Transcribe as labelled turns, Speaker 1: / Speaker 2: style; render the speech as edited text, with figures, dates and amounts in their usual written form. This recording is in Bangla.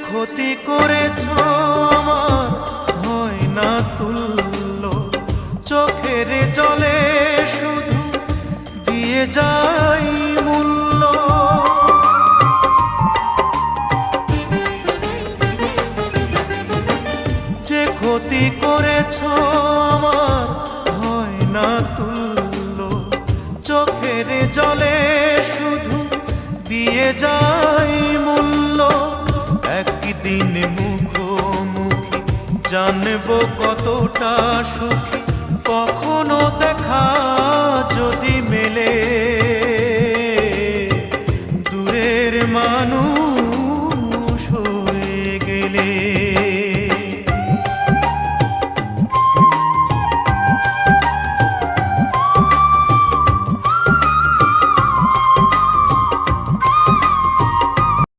Speaker 1: ক্ষতি করেছ আমার হয় না তুল্য, চোখের জলে শুধু দিয়ে যাই মূল্য। যে ক্ষতি করেছ আমার হয় না তুল্য, চোখের জলে শুধু দিয়ে যাই মূল্য। একদিন মুখোমুখি জানবো কতটা সুখী, কখনো দেখা যদি মেলে। দূরের মানুষ হয়ে গেলে